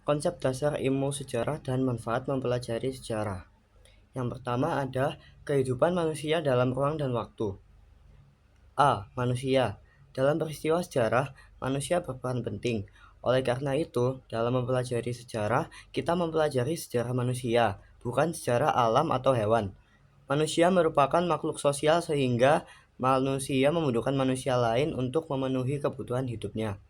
Konsep dasar ilmu sejarah dan manfaat mempelajari sejarah. Yang pertama ada kehidupan manusia dalam ruang dan waktu. A. Manusia. Dalam peristiwa sejarah, manusia berperan penting. Oleh karena itu, dalam mempelajari sejarah, kita mempelajari sejarah manusia, bukan sejarah alam atau hewan. Manusia merupakan makhluk sosial sehingga manusia membutuhkan manusia lain untuk memenuhi kebutuhan hidupnya.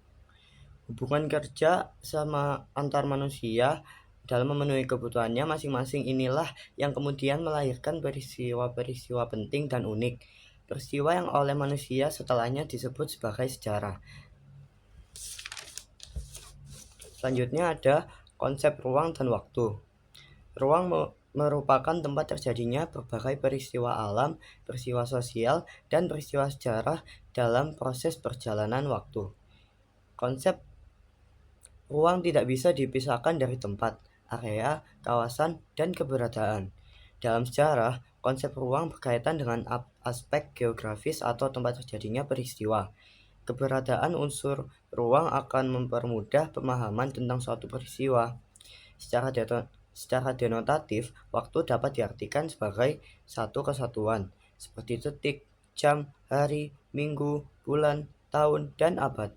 Hubungan kerja sama antar manusia dalam memenuhi kebutuhannya masing-masing inilah yang kemudian melahirkan peristiwa-peristiwa penting dan unik. Peristiwa yang oleh manusia setelahnya disebut sebagai sejarah. Selanjutnya ada konsep ruang dan waktu. Ruang merupakan tempat terjadinya berbagai peristiwa alam, peristiwa sosial, dan peristiwa sejarah dalam proses perjalanan waktu. Konsep ruang tidak bisa dipisahkan dari tempat, area, kawasan, dan keberadaan. Dalam sejarah, konsep ruang berkaitan dengan aspek geografis atau tempat terjadinya peristiwa. Keberadaan unsur ruang akan mempermudah pemahaman tentang suatu peristiwa. Secara denotatif, waktu dapat diartikan sebagai satu kesatuan, seperti detik, jam, hari, minggu, bulan, tahun, dan abad.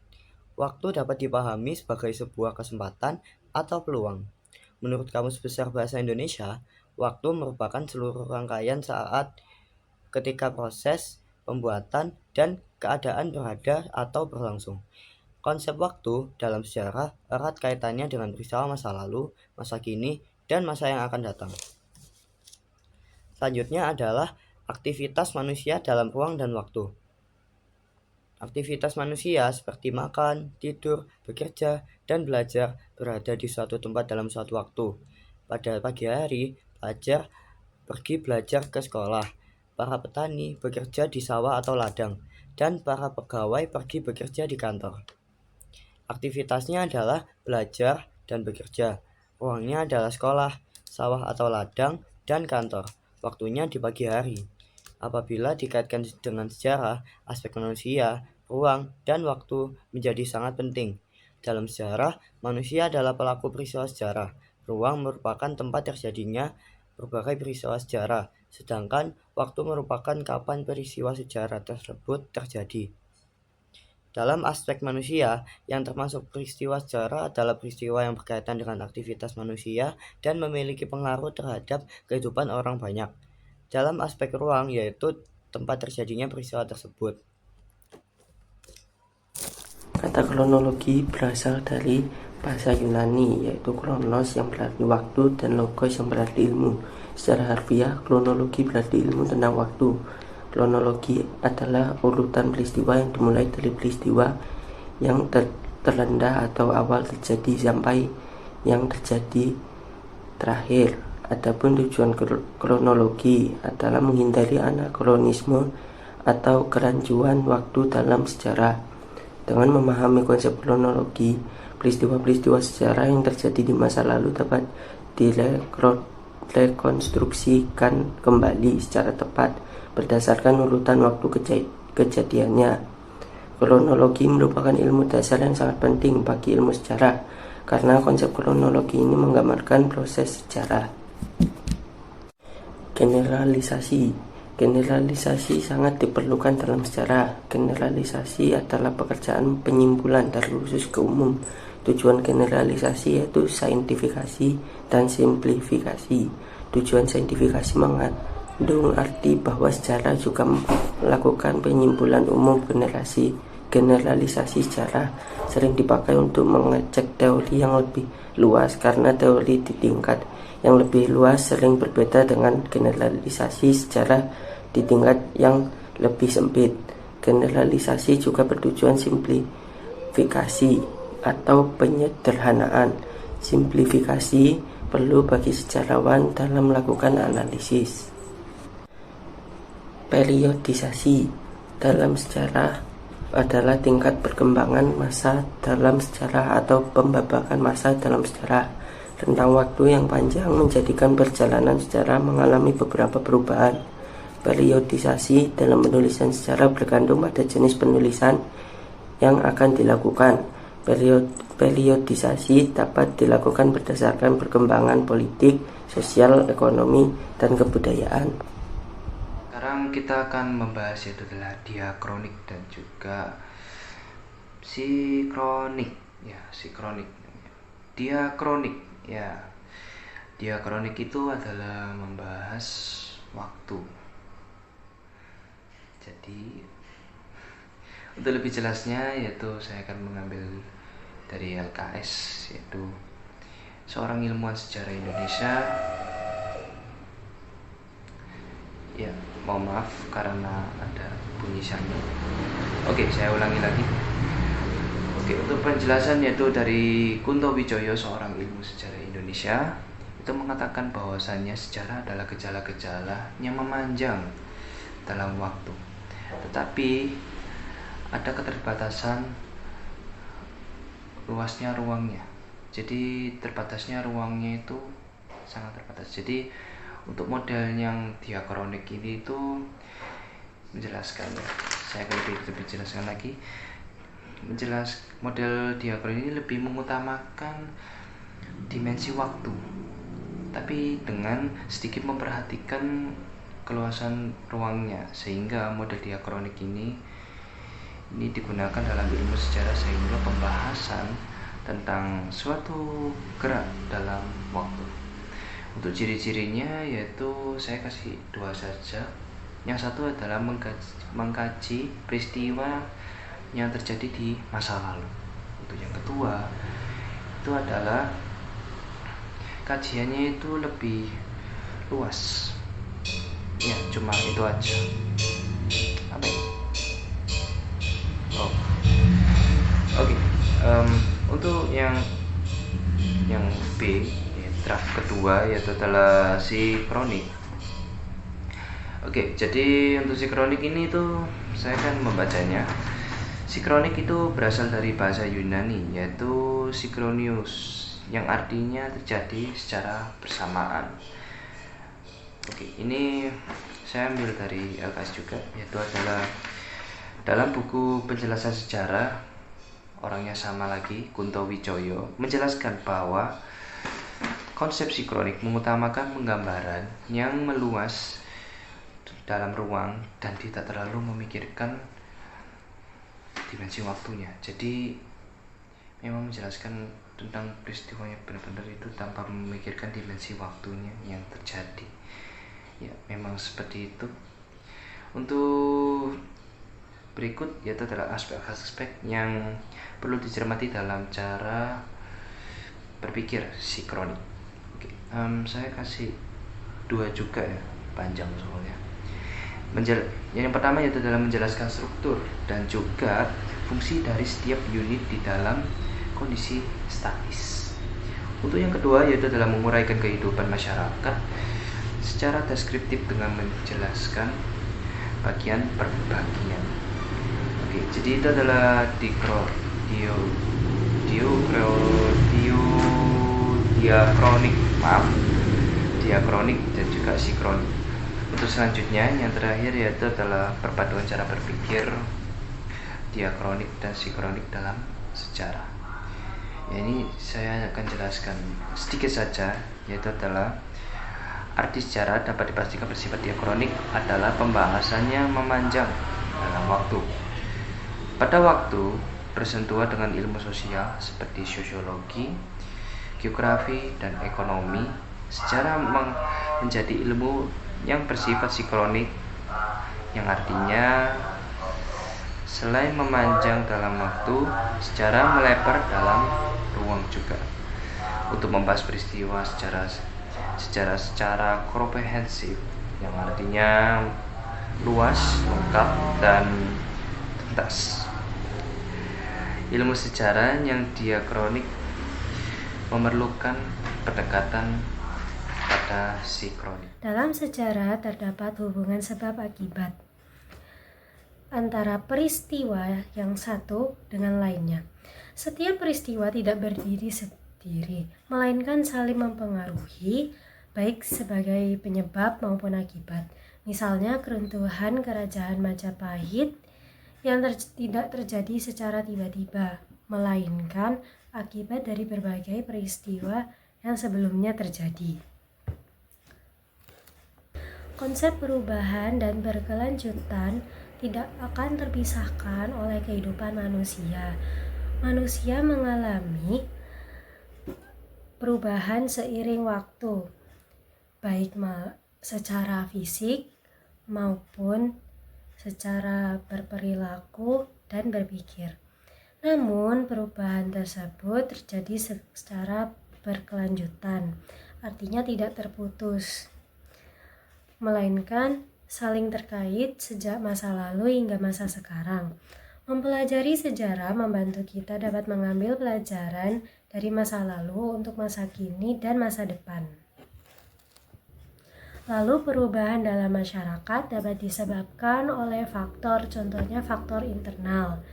Waktu dapat dipahami sebagai sebuah kesempatan atau peluang. Menurut Kamus Besar Bahasa Indonesia, waktu merupakan seluruh rangkaian saat ketika proses, pembuatan, dan keadaan berada atau berlangsung. Konsep waktu dalam sejarah erat kaitannya dengan peristiwa masa lalu, masa kini, dan masa yang akan datang. Selanjutnya adalah aktivitas manusia dalam ruang dan waktu. Aktivitas manusia seperti makan, tidur, bekerja, dan belajar berada di suatu tempat dalam suatu waktu. Pada pagi hari, pelajar pergi belajar ke sekolah, para petani bekerja di sawah atau ladang, dan para pegawai pergi bekerja di kantor. Aktivitasnya adalah belajar dan bekerja. Ruangnya adalah sekolah, sawah atau ladang, dan kantor. Waktunya di pagi hari. Apabila dikaitkan dengan sejarah, aspek manusia, ruang, dan waktu menjadi sangat penting. Dalam sejarah, manusia adalah pelaku peristiwa sejarah. Ruang merupakan tempat terjadinya berbagai peristiwa sejarah, sedangkan waktu merupakan kapan peristiwa sejarah tersebut terjadi. Dalam aspek manusia, yang termasuk peristiwa sejarah adalah peristiwa yang berkaitan dengan aktivitas manusia dan memiliki pengaruh terhadap kehidupan orang banyak. Dalam aspek ruang, yaitu tempat terjadinya peristiwa tersebut. Kata kronologi berasal dari bahasa Yunani, yaitu kronos yang berarti waktu dan logos yang berarti ilmu. Secara harfiah, kronologi berarti ilmu tentang waktu. Kronologi adalah urutan peristiwa yang dimulai dari peristiwa yang terendah atau awal terjadi sampai yang terjadi terakhir. Adapun tujuan kronologi adalah menghindari anakronisme atau kerancuan waktu dalam sejarah. Dengan memahami konsep kronologi, peristiwa-peristiwa sejarah yang terjadi di masa lalu dapat direkonstruksikan kembali secara tepat berdasarkan urutan waktu kejadiannya. Kronologi merupakan ilmu dasar yang sangat penting bagi ilmu sejarah, karena konsep kronologi ini menggambarkan proses sejarah. Generalisasi sangat diperlukan dalam sejarah. Generalisasi adalah pekerjaan penyimpulan dari khusus ke umum. Tujuan generalisasi yaitu saintifikasi dan simplifikasi. Tujuan saintifikasi mengandung arti bahwa sejarah juga melakukan penyimpulan umum. Generalisasi sejarah sering dipakai untuk mengecek teori yang lebih luas, karena teori di tingkat yang lebih luas sering berbeda dengan generalisasi sejarah di tingkat yang lebih sempit. Generalisasi juga bertujuan simplifikasi atau penyederhanaan. Simplifikasi perlu bagi sejarawan dalam melakukan analisis. Periodisasi dalam sejarah adalah tingkat perkembangan masa dalam sejarah atau pembabakan masa dalam sejarah. Rentang waktu yang panjang menjadikan perjalanan sejarah mengalami beberapa perubahan. Periodisasi dalam penulisan sejarah bergantung pada jenis penulisan yang akan dilakukan. Periodisasi dapat dilakukan berdasarkan perkembangan politik, sosial, ekonomi, dan kebudayaan. Sekarang kita akan membahas yaitu adalah diakronik dan juga sikronik. Diakronik ya. Diakronik itu adalah membahas waktu. Jadi untuk lebih jelasnya yaitu saya akan mengambil dari LKS, yaitu seorang ilmuwan sejarah Indonesia. Ya, mohon maaf karena ada bunyi samping. Oke, saya ulangi lagi. Oke, untuk penjelasan yaitu dari Kunto Wijoyo, seorang ilmu sejarah Indonesia, itu mengatakan bahwasannya sejarah adalah gejala-gejala yang memanjang dalam waktu. Tetapi ada keterbatasan luasnya ruangnya. Jadi terbatasnya ruangnya itu sangat terbatas. Jadi untuk model yang diakronik ini itu menjelaskan, saya akan lebih jelaskan lagi. Model diakronik ini lebih mengutamakan dimensi waktu, tapi dengan sedikit memperhatikan keluasan ruangnya, sehingga model diakronik ini digunakan dalam ilmu sejarah sehingga pembahasan tentang suatu gerak dalam waktu. Untuk ciri-cirinya yaitu saya kasih 2 saja. Yang satu adalah mengkaji peristiwa yang terjadi di masa lalu. Untuk yang kedua itu adalah kajiannya itu lebih luas. Ya, cuma itu aja. Apa ya? Oke. Untuk yang B, draft kedua yaitu adalah sikronik. Oke, jadi untuk sikronik ini tuh saya akan membacanya. Sikronik itu berasal dari bahasa Yunani yaitu synchronius, yang artinya terjadi secara bersamaan. Oke, ini saya ambil dari LKS juga, yaitu adalah dalam buku penjelasan sejarah, orangnya sama lagi, Kunto Wijoyo, menjelaskan bahwa konsep sikronik mengutamakan penggambaran yang meluas dalam ruang dan tidak terlalu memikirkan dimensi waktunya. Jadi memang menjelaskan tentang peristiwanya benar-benar itu tanpa memikirkan dimensi waktunya yang terjadi. Ya, memang seperti itu. Untuk berikut yaitu adalah aspek-aspek yang perlu dicermati dalam cara berpikir sikronik. Oke, saya kasih 2 juga ya, panjang soalnya. Yang pertama yaitu adalah menjelaskan struktur dan juga fungsi dari setiap unit di dalam kondisi statis. Untuk yang kedua yaitu adalah menguraikan kehidupan masyarakat secara deskriptif dengan menjelaskan bagian per bagian. Oke, jadi itu adalah diakronik dan juga sikronik. Untuk selanjutnya yang terakhir yaitu adalah perpaduan cara berpikir diakronik dan sikronik dalam sejarah. Ya, ini saya akan jelaskan sedikit saja, yaitu adalah arti sejarah dapat dipastikan bersifat diakronik adalah pembahasannya memanjang dalam waktu. Pada waktu bersentuhan dengan ilmu sosial seperti sosiologi, geografi, dan ekonomi, sejarah menjadi ilmu yang bersifat sikronik, yang artinya selain memanjang dalam waktu, sejarah melebar dalam ruang juga untuk membahas peristiwa secara komprehensif, yang artinya luas, lengkap, dan tuntas. Ilmu sejarah yang diakronik memerlukan pendekatan pada sikronik. Dalam sejarah terdapat hubungan sebab akibat antara peristiwa yang satu dengan lainnya. Setiap peristiwa tidak berdiri sendiri, melainkan saling mempengaruhi, baik sebagai penyebab maupun akibat. Misalnya keruntuhan kerajaan Majapahit yang tidak terjadi secara tiba-tiba, melainkan akibat dari berbagai peristiwa yang sebelumnya terjadi. Konsep perubahan dan berkelanjutan tidak akan terpisahkan oleh kehidupan manusia. Manusia mengalami perubahan seiring waktu, baik secara fisik maupun secara berperilaku dan berpikir. Namun, perubahan tersebut terjadi secara berkelanjutan, artinya tidak terputus, melainkan saling terkait sejak masa lalu hingga masa sekarang. Mempelajari sejarah membantu kita dapat mengambil pelajaran dari masa lalu untuk masa kini dan masa depan. Lalu perubahan dalam masyarakat dapat disebabkan oleh faktor, contohnya faktor internal.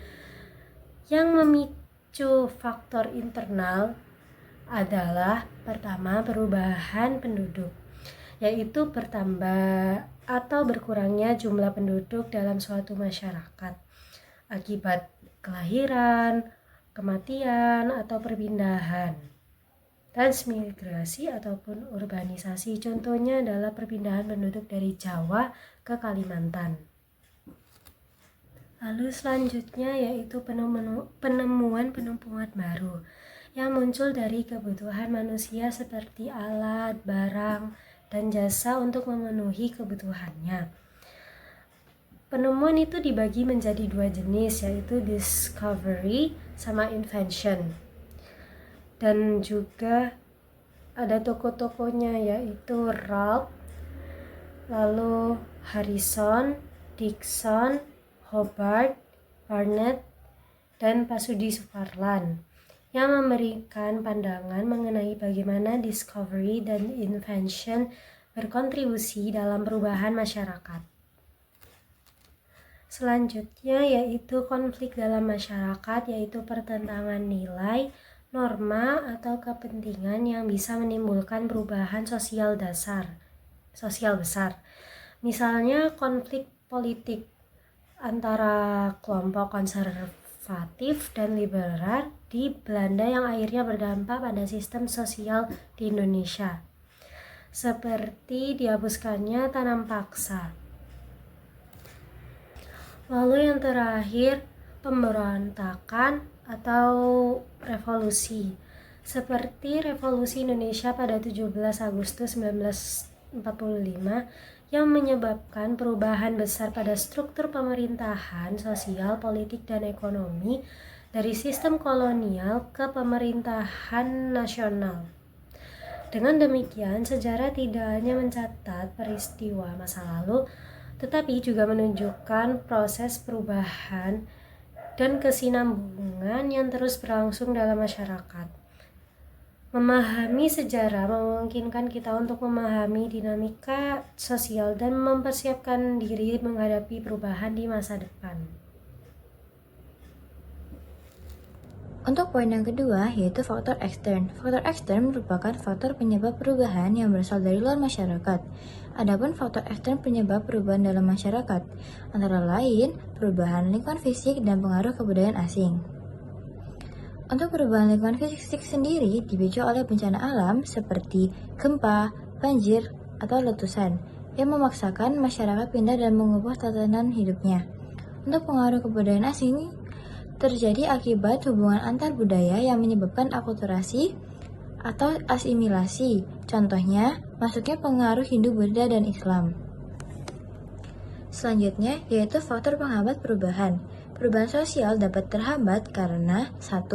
Yang memicu faktor internal adalah pertama perubahan penduduk, yaitu bertambah atau berkurangnya jumlah penduduk dalam suatu masyarakat akibat kelahiran, kematian, atau perpindahan, transmigrasi ataupun urbanisasi. Contohnya adalah perpindahan penduduk dari Jawa ke Kalimantan. Lalu selanjutnya yaitu penemuan baru yang muncul dari kebutuhan manusia seperti alat, barang, dan jasa untuk memenuhi kebutuhannya. Penemuan itu dibagi menjadi dua jenis, yaitu discovery sama invention. Dan juga ada toko-tokonya yaitu Ralph, lalu Harrison, Dickson, Hobart, Barnett, dan Pasudi Suparlan yang memberikan pandangan mengenai bagaimana discovery dan invention berkontribusi dalam perubahan masyarakat. Selanjutnya yaitu konflik dalam masyarakat, yaitu pertentangan nilai, norma, atau kepentingan yang bisa menimbulkan perubahan sosial besar. Misalnya konflik politik antara kelompok konservatif dan liberal di Belanda yang akhirnya berdampak pada sistem sosial di Indonesia, seperti dihapuskannya tanam paksa. Lalu yang terakhir, pemberontakan atau revolusi, seperti revolusi Indonesia pada 17 Agustus 1945 yang menyebabkan perubahan besar pada struktur pemerintahan, sosial, politik, dan ekonomi dari sistem kolonial ke pemerintahan nasional. Dengan demikian, sejarah tidak hanya mencatat peristiwa masa lalu, tetapi juga menunjukkan proses perubahan dan kesinambungan yang terus berlangsung dalam masyarakat. Memahami sejarah memungkinkan kita untuk memahami dinamika sosial dan mempersiapkan diri menghadapi perubahan di masa depan. Untuk poin yang kedua, yaitu faktor ekstern. Faktor ekstern merupakan faktor penyebab perubahan yang berasal dari luar masyarakat. Adapun faktor ekstern penyebab perubahan dalam masyarakat, antara lain perubahan lingkungan fisik dan pengaruh kebudayaan asing. Untuk perubahan lingkungan fisik sendiri dipicu oleh bencana alam seperti gempa, banjir, atau letusan yang memaksakan masyarakat pindah dan mengubah tatanan hidupnya. Untuk pengaruh kebudayaan asing terjadi akibat hubungan antar budaya yang menyebabkan akulturasi atau asimilasi. Contohnya, masuknya pengaruh Hindu-Buddha dan Islam. Selanjutnya, yaitu faktor penghambat perubahan. Perubahan sosial dapat terhambat karena 1.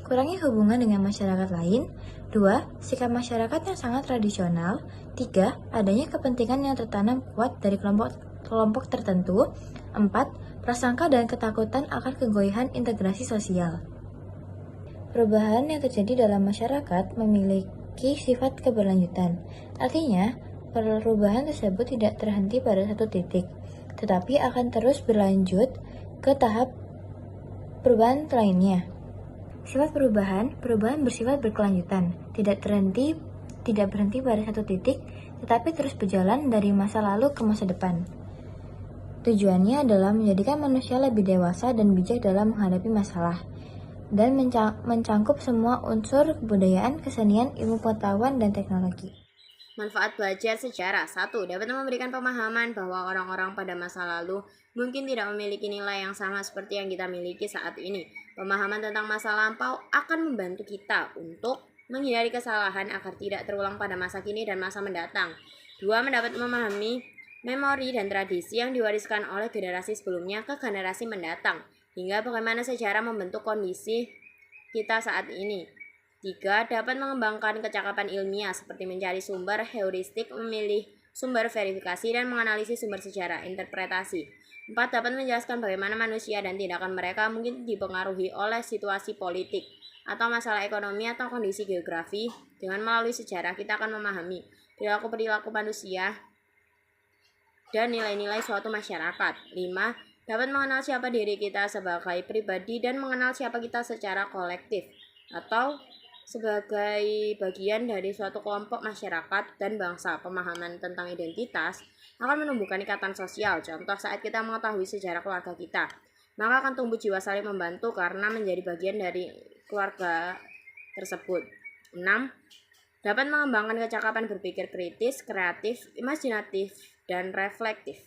Kurangnya hubungan dengan masyarakat lain, 2. Sikap masyarakat yang sangat tradisional, 3. Adanya kepentingan yang tertanam kuat dari kelompok tertentu, 4. Prasangka dan ketakutan akan kegoyahan integrasi sosial. Perubahan yang terjadi dalam masyarakat memiliki sifat keberlanjutan. Artinya, perubahan tersebut tidak terhenti pada satu titik, tetapi akan terus berlanjut ke tahap perubahan lainnya. Sifat perubahan bersifat berkelanjutan, tidak berhenti pada satu titik, tetapi terus berjalan dari masa lalu ke masa depan. Tujuannya adalah menjadikan manusia lebih dewasa dan bijak dalam menghadapi masalah. dan mencangkup semua unsur kebudayaan, kesenian, ilmu pengetahuan, dan teknologi. Manfaat belajar sejarah. 1. Dapat memberikan pemahaman bahwa orang-orang pada masa lalu mungkin tidak memiliki nilai yang sama seperti yang kita miliki saat ini. Pemahaman tentang masa lampau akan membantu kita untuk menghindari kesalahan agar tidak terulang pada masa kini dan masa mendatang. 2. Mendapat memahami memori dan tradisi yang diwariskan oleh generasi sebelumnya ke generasi mendatang, hingga bagaimana sejarah membentuk kondisi kita saat ini. 3. Dapat mengembangkan kecakapan ilmiah seperti mencari sumber, heuristik, memilih sumber verifikasi, dan menganalisis sumber sejarah, interpretasi. 4. Dapat menjelaskan bagaimana manusia dan tindakan mereka mungkin dipengaruhi oleh situasi politik atau masalah ekonomi atau kondisi geografi. Dengan melalui sejarah, kita akan memahami perilaku-perilaku manusia dan nilai-nilai suatu masyarakat. 5. Dapat mengenal siapa diri kita sebagai pribadi dan mengenal siapa kita secara kolektif atau sebagai bagian dari suatu kelompok masyarakat dan bangsa. Pemahaman tentang identitas akan menumbuhkan ikatan sosial. Contoh, saat kita mengetahui sejarah keluarga kita, maka akan tumbuh jiwa saling membantu karena menjadi bagian dari keluarga tersebut. 6. Dapat mengembangkan kecakapan berpikir kritis, kreatif, imajinatif, dan reflektif.